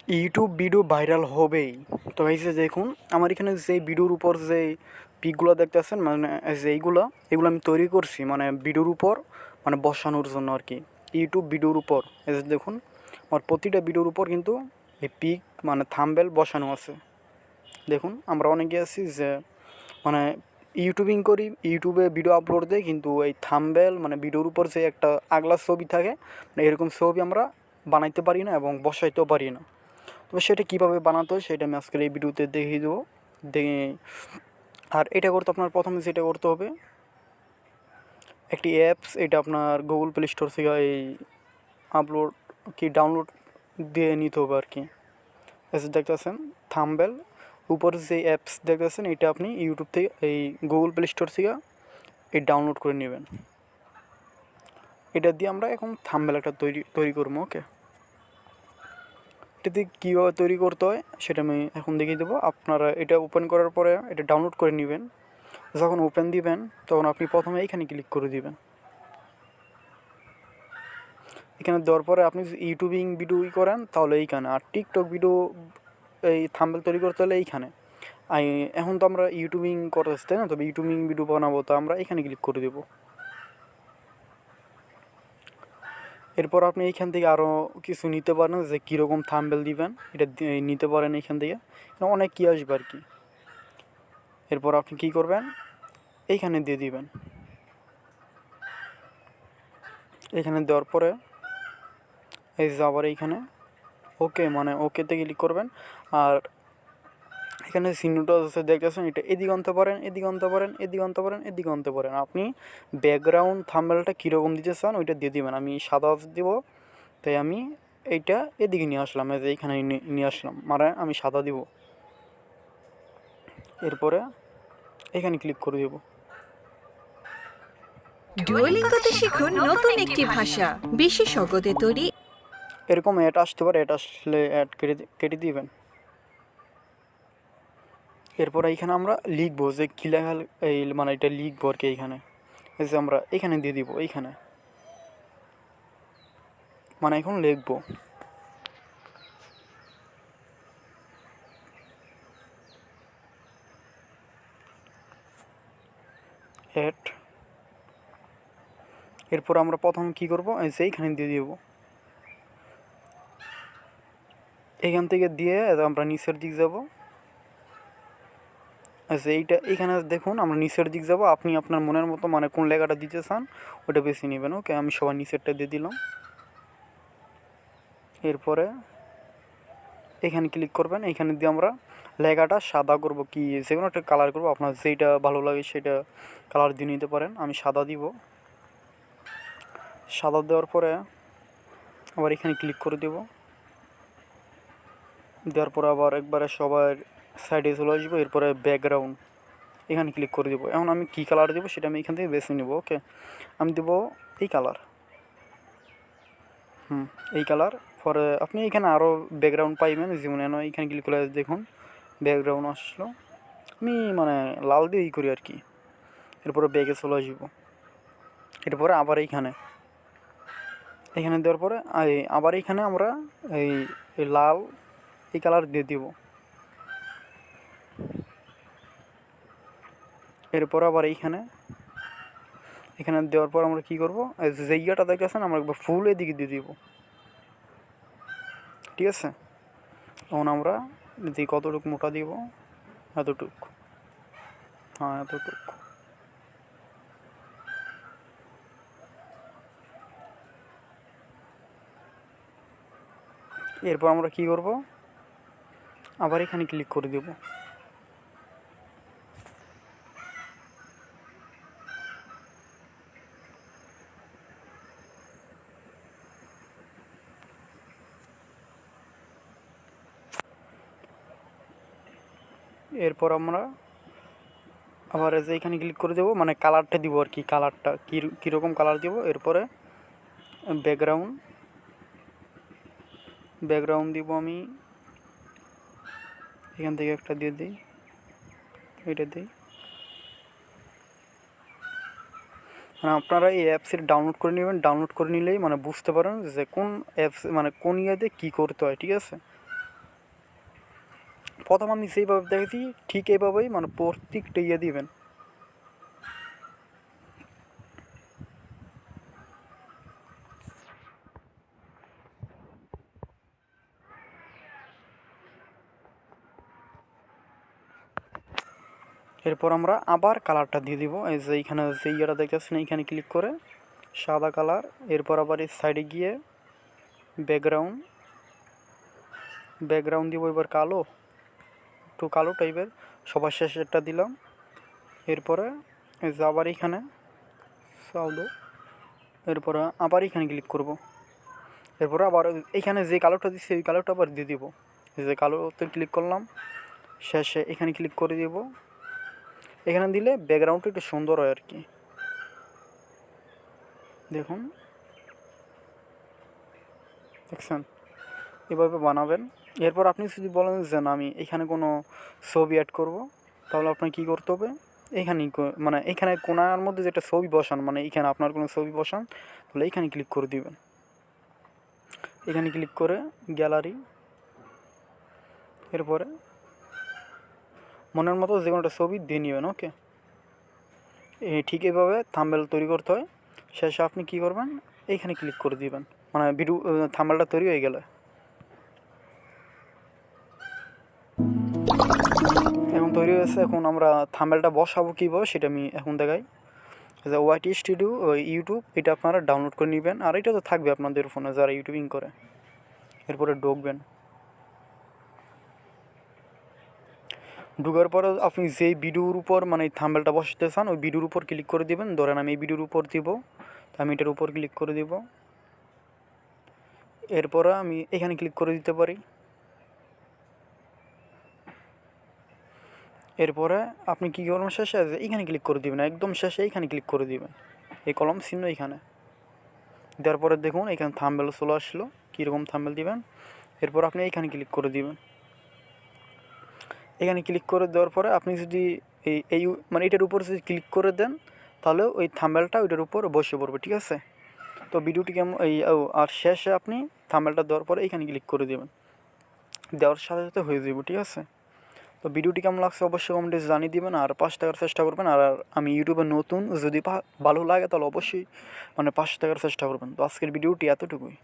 YouTube video viral হবেই। তো এই যে দেখুন আমার এখানে যে ভিডিওর উপর যে পিকগুলো দেখতেছেন মানে যে এগুলো আমি তৈরি করছি মানে ভিডিওর উপর মানে বসানোর জন্য আর কি। ইউটিউব ভিডিওর উপর এই যে দেখুন আমার প্রতিটা ভিডিওর উপর কিন্তু এই পিক মানে থাম্বনেল বসানো আছে। দেখুন আমরা অনেকে আছি যে মানে ইউটিউবিং করি, ইউটিউবে ভিডিও আপলোড দিই, কিন্তু এই থাম্বনেল মানে ভিডিওর উপর যে একটা আগলা ছবি থাকে মানে এরকম ছবি আমরা বানাইতে পারি না এবং বসাইতেও পারি না। তবে সেটা কীভাবে বানাতে হয় সেটা আমি আজকের এই ভিডিওতে দেখিয়ে দেবো। দেখে আর এটা করতে আপনার প্রথমে যেটা করতে হবে, একটি অ্যাপস, এটা আপনার গুগল প্লে স্টোর থেকে এই আপলোড কি ডাউনলোড দিয়ে নিতে হবে আর কি। এসে দেখতেছেন থাম্বনেল উপরে যে অ্যাপস দেখতেছেন এটা আপনি ইউটিউব থেকে এই গুগল প্লে স্টোর থেকে এই ডাউনলোড করে নেবেন। এটা দিয়ে আমরা এখন থাম্বনেল একটা তৈরি করবো। ওকে, এটাতে কীভাবে তৈরি করতে হয় সেটা আমি এখন দেখিয়ে দেবো। আপনারা এটা ওপেন করার পরে এটা ডাউনলোড করে নেবেন। যখন ওপেন দিবেন তখন আপনি প্রথমে এইখানে ক্লিক করে দিবেন। এখানে দেওয়ার পরে আপনি যদি ইউটিউবিং ভিডিও করেন তাহলে এইখানে, আর টিকটক ভিডিও এই থাম্বনেল তৈরি করতে হলে এইখানে। এখন তো আমরা ইউটিউবিং করতেছি তাই না, তবে ইউটিউবিং ভিডিও বানাবো তো আমরা এখানে ক্লিক করে দেবো। এরপর আপনি এইখান থেকে আরও কিছু নিতে পারেন, যে কীরকম থাম্বনেল দিবেন এটা নিতে পারেন এইখান থেকে, অনেক কী আসবে আর কি। এরপর আপনি কী করবেন, এইখানে দিয়ে দিবেন। এখানে দেওয়ার পরে এই যে আবার এইখানে ওকে মানে ওকেতে ক্লিক করবেন। আর এখানে চিহ্নটা আছে দেখতেছেন, এটা এদিকে আনতে পারেন, এদিকে আনতে পারেন, এদিকে আনতে পারেন, এদিকে আনতে পারেন। আপনি ব্যাকগ্রাউন্ড থাম্বনেলটা কীরকম দিতে চান ওইটা দিয়ে দিবেন। আমি সাদা দিব, তাই আমি এইটা এদিকে নিয়ে আসলাম, এই যে এইখানে নিয়ে আসলাম, মানে আমি সাদা দিব। এরপরে এখানে ক্লিক করে দেব। ডুওলিঙ্গোতে শিখুন নতুন একটি ভাষা, বিশেষজ্ঞদের তৈরি। এরকম অ্যাড আসতে পারে, অ্যাড আসলে অ্যাড কেটে দিবেন। এরপর এইখানে আমরা লিখবো যে কী লেখা, এই মানে এটা লিখবো আর কি। এইখানে এই যে আমরা এখানে দিয়ে দিব, এইখানে মানে এখন লিখবো। অ্যাড। এরপর আমরা প্রথম কী করবো, এই যে এইখানে দিয়ে দিব। এখান থেকে দিয়ে আমরা নিচের দিক যাব। আচ্ছা এইখানে দেখুন আমরা নিচের দিক যাব। আপনি আপনার মনের মতো মানে কোন লেখাটা দিতে চান ওটা বেছে নেবেন। ওকে, আমি সবার নিচেরটা দিয়ে দিলাম। এরপরে এখানে ক্লিক করবেন। এখানে দিয়ে আমরা লেখাটা সাদা করব, কি যে কোনো একটা কালার করব, আপনার যেটা ভালো লাগে সেটা কালার দিয়ে নিতে পারেন। আমি সাদা দিব। সাদা দেওয়ার পরে আবার এখানে ক্লিক করে দেব। দেওয়ার পরে আবার একবারে সবার সাইডে চলে আসবো। এরপরে ব্যাকগ্রাউন্ড এখানে ক্লিক করে দেবো। এখন আমি কী কালার দেবো সেটা আমি এখান থেকে বেছে নেব। ওকে, আমি দেবো এই কালার। এই কালার। পরে আপনি এখানে আরও ব্যাকগ্রাউন্ড পাইবেন, যেমন এখানে ক্লিক করে দেখুন ব্যাকগ্রাউন্ড আসলো। আমি মানে লাল দিয়ে করি আর কি। এরপরে ব্যাগে চলে আসবো। এরপরে আবার এখানে দেওয়ার পরে আবার এখানে আমরা এই লাল এই কালার দিয়ে দিব। এরপর আবার এখানে দেওয়ার পর আমরা কী করবো, জায়গাটা দেখেছেন আমরা একবার ফুল এদিকে দিয়ে দিব। ঠিক আছে, তখন আমরা যদি কতটুকু মোটা দিব, এতটুকু, হ্যাঁ এতটুকু। এরপর আমরা কি করব, আবার এখানে ক্লিক করে দেব। এরপর আমরা আবার যে এখানে ক্লিক করে দেব, মানে কালারটা দিব আর কি, কালারটা কীরকম কালার দিব। এরপরে ব্যাকগ্রাউন্ড দিব। আমি এখান থেকে একটা দিয়ে দিই, এটা দিই। মানে আপনারা এই অ্যাপসের ডাউনলোড করে নেবেন। ডাউনলোড করে নিলেই মানে বুঝতে পারেন যে কোন অ্যাপস মানে কোন ইয়েতে কী করতে হয়। ঠিক আছে, প্রথম আমি সেইভাবে দেখেছি, ঠিক এইভাবেই মানে প্রত্যেকটা ইয়ে দিবেন। এরপর আমরা আবার কালারটা দিয়ে দিব। এই যে এইখানে যে ইয়েটা দেখতেছেন এইখানে ক্লিক করে সাদা কালার। এরপর আবার এই সাইডে গিয়ে ব্যাকগ্রাউন্ড দিব এবার কালো, একটু কালো টাইপের, সবার শেষে একটা দিলাম। এরপরে এই যে আবার এইখানে সাউদো, এরপরে আবার এইখানে ক্লিক করব। এরপরে আবার এইখানে যে কালোটা দিচ্ছি ওই কালোটা আবার দিয়ে দিব। এই যে কালোতে ক্লিক করলাম, শেষে এখানে ক্লিক করে দিব। এখানে দিলে ব্যাকগ্রাউন্ডটা একটু সুন্দর হয় আর কি। দেখুন, দেখছেন, এভাবে বানাবেন। এরপর আপনি যদি বলেন যে না আমি এখানে কোনো ছবি অ্যাড করব, তাহলে আপনার কী করতে হবে, এখানেই মানে এখানে কোনার মধ্যে যেটা ছবি বসান, মানে এখানে আপনার কোনো ছবি বসান, তাহলে এখানে ক্লিক করে দিবেন। এখানে ক্লিক করে গ্যালারি, এরপরে মনের মতো যে কোনো একটা ছবি দিয়ে নেবেন। ওকে, ঠিক এইভাবে থাম্বনেল তৈরি করতে হয়। শেষে আপনি কী করবেন, এইখানে ক্লিক করে দিবেন, মানে ভিডিও থাম্বনেলটা তৈরি হয়ে গেলে। এখন তৈরি হয়েছে। এখন আমরা থাম্বনেলটা বসাবো কীভাবে সেটা আমি এখন দেখাই। যে ওয়াইটি স্টুডিও ইউটিউব, এটা আপনারা ডাউনলোড করে নেবেন, আর এটা তো থাকবে আপনাদের ফোনে যারা ইউটিউবিং করে। এরপরে ঢুকবেন, ঢুকার পরে আপনি যেই ভিডিওর উপর মানে থাম্বনেলটা বসাতে চান ওই ভিডিওর উপর ক্লিক করে দিবেন। ধরেন আমি এই ভিডিওর উপর দিব, তো আমি এটার উপর ক্লিক করে দিব। এরপরে আমি এখানে ক্লিক করে দিতে পারি। এরপরে আপনি কী করবেন, শেষে এইখানে ক্লিক করে দিবেন, একদম শেষে এইখানে ক্লিক করে দিবেন, এই কলম চিহ্ন এইখানে দেওয়ার পরে দেখুন এখানে থাম্বনেল চলে আসলো। কীরকম থাম্বনেল দিবেন, এরপর আপনি এইখানে ক্লিক করে দিবেন। এখানে ক্লিক করে দেওয়ার পরে আপনি যদি এই মানে এটার উপর যদি ক্লিক করে দেন, তাহলে ওই থাম্বনেলটা ওইটার উপর বসে পড়বে। ঠিক আছে, তো ভিডিওটি কেমন আর শেষে আপনি থাম্বনেলটা দেওয়ার পরে এইখানে ক্লিক করে দেবেন, দেওয়ার সাথে সাথে হয়ে যাবে। ঠিক আছে, তো ভিডিওটি কেমন লাগছে অবশ্যই কমেন্টে জানিয়ে দিবেন, আর পাশে থাকার চেষ্টা করবেন। আর আমি ইউটিউবে নতুন, যদি ভালো লাগে তাহলে অবশ্যই মানে পাশে থাকার চেষ্টা করবেন। তো আজকের ভিডিওটি এতটুকুই।